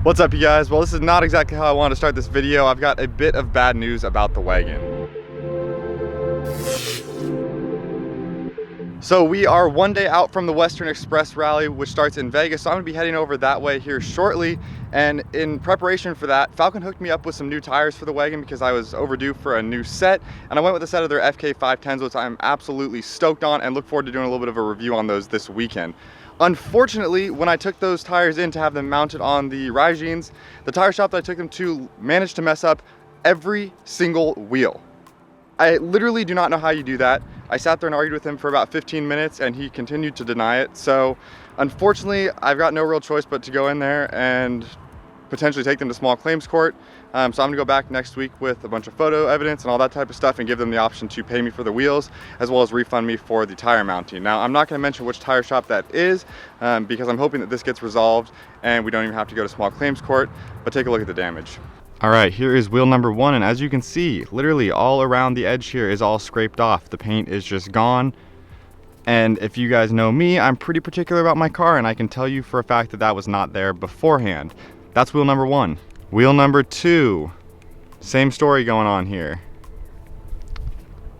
What's up, you guys? Well, this is not exactly how I wanted to start this video. I've got a bit of bad news about the wagon. So we are one day out from the Western Express Rally, which starts in Vegas. So I'm gonna be heading over that way here shortly. And in preparation for that, Falken hooked me up with some new tires for the wagon because I was overdue for a new set. And I went with a set of their FK510s, which I'm absolutely stoked on and look forward to doing a little bit of a review on those this weekend. Unfortunately, when I took those tires in to have them mounted on the Rygines, the tire shop that I took them to managed to mess up every single wheel. I literally do not know how you do that. I sat there and argued with him for about 15 minutes and he continued to deny it. So unfortunately, I've got no real choice but to go in there and potentially take them to small claims court. So I'm gonna go back next week with a bunch of photo evidence and all that type of stuff and give them the option to pay me for the wheels as well as refund me for the tire mounting. Now, I'm not gonna mention which tire shop that is because I'm hoping that this gets resolved and we don't even have to go to small claims court, but take a look at the damage. All right, here is wheel number one, and as you can see, literally all around the edge here is all scraped off. The paint is just gone. And if you guys know me, I'm pretty particular about my car, and I can tell you for a fact that that was not there beforehand. That's wheel number one. Wheel number two, same story going on here.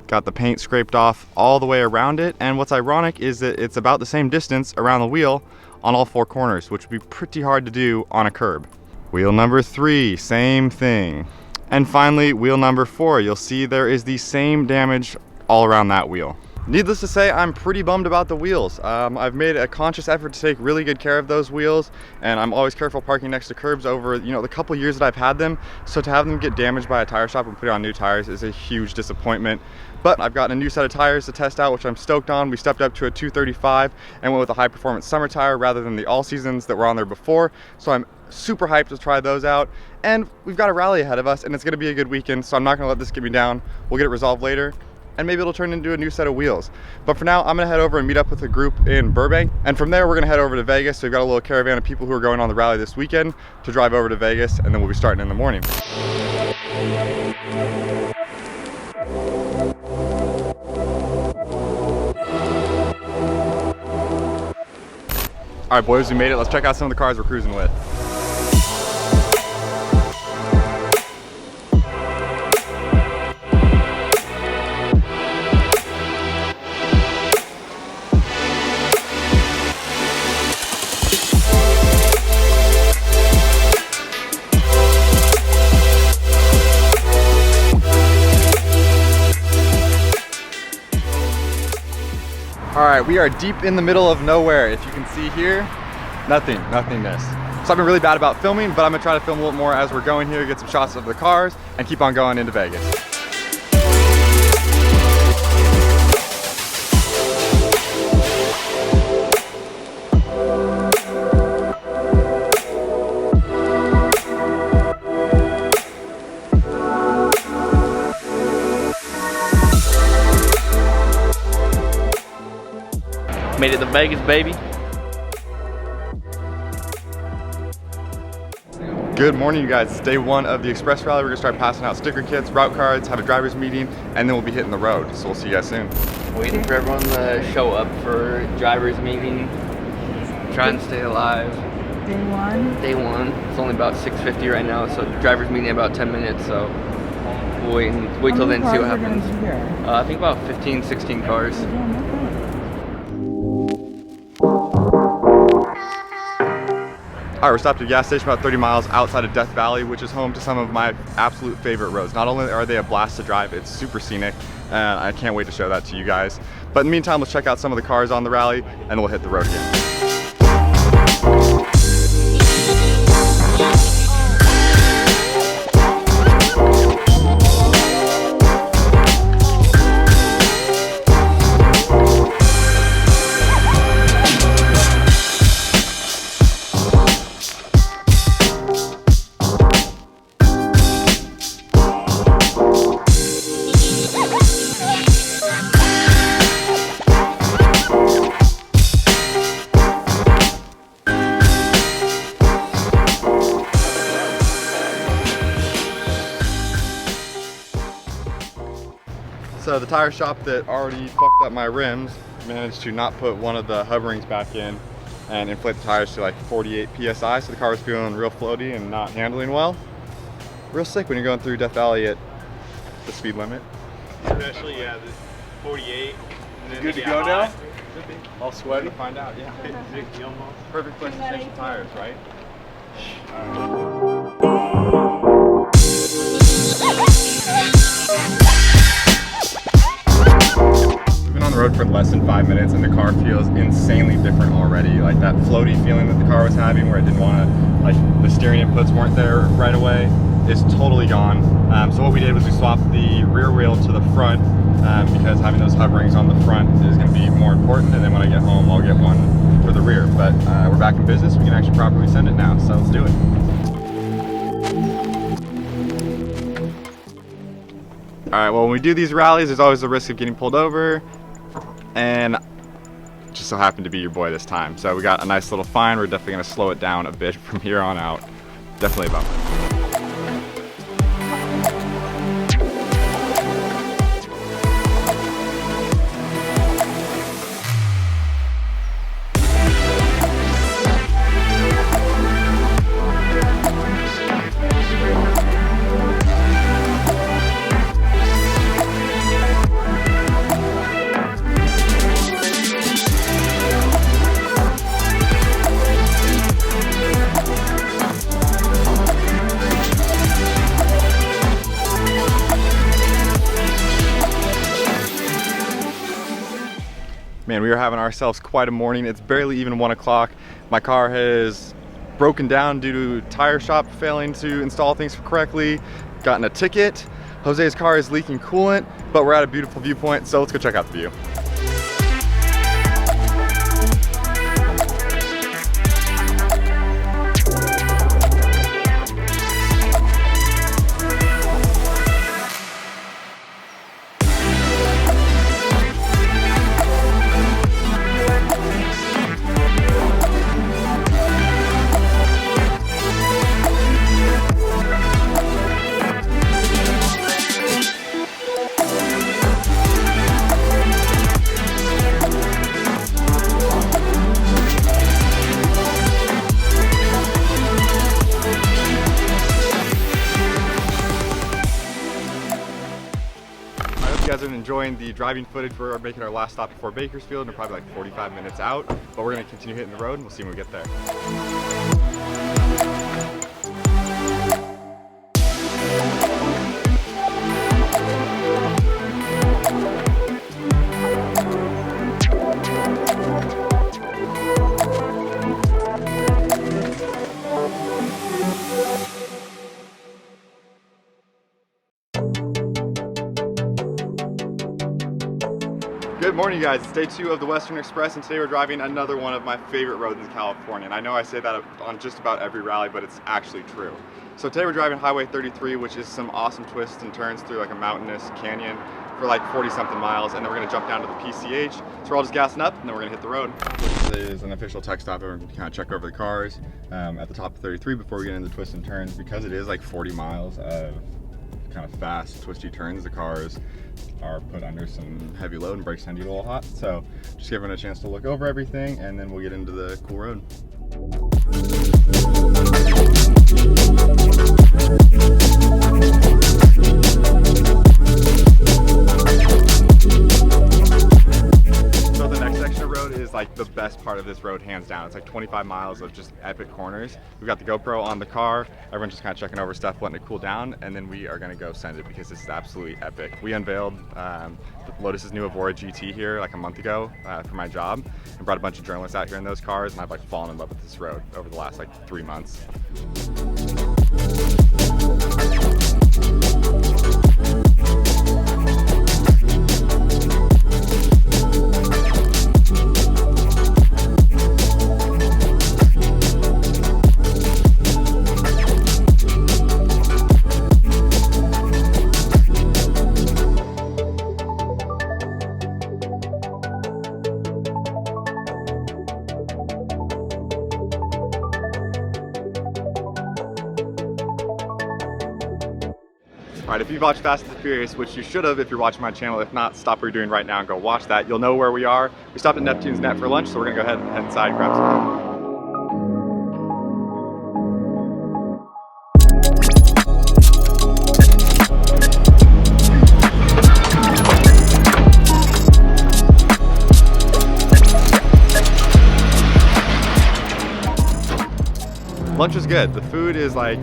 Got the paint scraped off all the way around it, and what's ironic is that it's about the same distance around the wheel on all four corners, which would be pretty hard to do on a curb. Wheel number three, same thing. And finally, wheel number four, you'll see there is the same damage all around that wheel. Needless to say, I'm pretty bummed about the wheels. I've made a conscious effort to take really good care of those wheels, and I'm always careful parking next to curbs over, the couple years that I've had them. So to have them get damaged by a tire shop and put on new tires is a huge disappointment. But I've gotten a new set of tires to test out, which I'm stoked on. We stepped up to a 235 and went with a high performance summer tire rather than the all seasons that were on there before. So I'm super hyped to try those out. And we've got a rally ahead of us and it's gonna be a good weekend. So I'm not gonna let this get me down. We'll get it resolved later, and maybe it'll turn into a new set of wheels. But for now, I'm gonna head over and meet up with a group in Burbank. And from there, we're gonna head over to Vegas. So we've got a little caravan of people who are going on the rally this weekend to drive over to Vegas, and then we'll be starting in the morning. All right, boys, we made it. Let's check out some of the cars we're cruising with. All right, we are deep in the middle of nowhere. If you can see here, nothingness. So I've been really bad about filming, but I'm gonna try to film a little more as we're going here, get some shots of the cars, and keep on going into Vegas. Made it to Vegas, baby. Good morning, you guys. It's day one of the Express Rally. We're gonna start passing out sticker kits, route cards, have a driver's meeting, and then we'll be hitting the road. So we'll see you guys soon. Waiting for everyone to show up for driver's meeting. Trying to stay alive. Day one. Day one. It's only about 6:50 right now, so driver's meeting in about 10 minutes. So we'll wait till then to see what happens. I think about 15, 16 cars. All right, we're stopped at a gas station about 30 miles outside of Death Valley, which is home to some of my absolute favorite roads. Not only are they a blast to drive, it's super scenic, and I can't wait to show that to you guys. But in the meantime, let's check out some of the cars on the rally, and we'll hit the road again. So the tire shop that already fucked up my rims managed to not put one of the hub rings back in, and inflate the tires to like 48 PSI, so the car was feeling real floaty and not handling well. Real sick when you're going through Death Valley at the speed limit. Especially, yeah, the 48. And Good to go now? Should be. All sweaty? Find out, yeah. Big deal almost. Perfect place to change the tires, right? We've been on the road for less than 5 minutes and the car feels insanely different already. Like that floaty feeling that the car was having where it didn't want to, like the steering inputs weren't there right away, is totally gone. So what we did was we swapped the rear wheel to the front because having those hub rings on the front is going to be more important, and then when I get home I'll get one for the rear. But we're back in business, we can actually properly send it now, so let's do it. Alright, well when we do these rallies there's always the risk of getting pulled over, and just so happened to be your boy this time. So we got a nice little fine, we're definitely going to slow it down a bit from here on out. Definitely a bummer. Man, we are having ourselves quite a morning. It's barely even 1 o'clock. My car has broken down due to tire shop failing to install things correctly, gotten a ticket. Jose's car is leaking coolant, but we're at a beautiful viewpoint, so let's go check out the view. You guys are enjoying the driving footage. We're making our last stop before Bakersfield, and we're probably like 45 minutes out, but we're going to continue hitting the road and we'll see when we get there. Good morning, guys. It's day 2 of the Western Express, and today we're driving another one of my favorite roads in California. And I know I say that on just about every rally, but it's actually true. So today we're driving Highway 33, which is some awesome twists and turns through like a mountainous canyon for like 40-something miles, and then we're gonna jump down to the PCH. So we're all just gassing up, and then we're gonna hit the road. This is an official tech stop. We're gonna kind of check over the cars at the top of 33 before we get into the twists and turns. Because it is like 40 miles of kind of fast, twisty turns, the cars are put under some heavy load and brakes tend to get a little hot. So just give them a chance to look over everything, and then we'll get into the cool road. So the next section of road is like the best part of this road, hands down. It's like 25 miles of just epic corners. We've got the GoPro on the car. Everyone's just kind of checking over stuff, letting it cool down, and then we are gonna go send it because this is absolutely epic. We unveiled Lotus's new Evora GT here like a month ago for my job, and brought a bunch of journalists out here in those cars, and I've like fallen in love with this road over the last like 3 months. Alright, if you've watched Fast and the Furious, which you should have if you're watching my channel, if not, stop what you're doing right now and go watch that. You'll know where we are. We stopped at Neptune's Net for lunch, so we're gonna go ahead and head inside and grab some. lunch is good. The food is like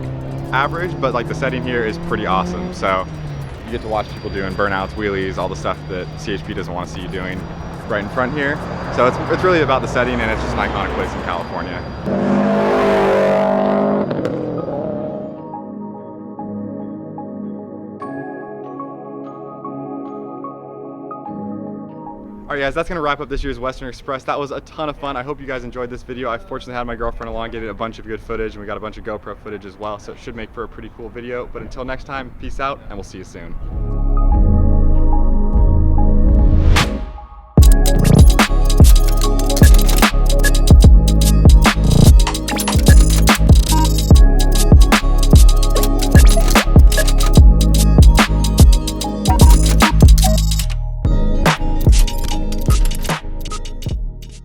average, but like the setting here is pretty awesome. So you get to watch people doing burnouts, wheelies, all the stuff that CHP doesn't want to see you doing right in front here. So it's really about the setting, and it's just an iconic place in California. Alright guys, that's going to wrap up this year's Western Express. That was a ton of fun. I hope you guys enjoyed this video. I fortunately had my girlfriend along, getting a bunch of good footage, and we got a bunch of GoPro footage as well, so it should make for a pretty cool video. But until next time, peace out, and we'll see you soon.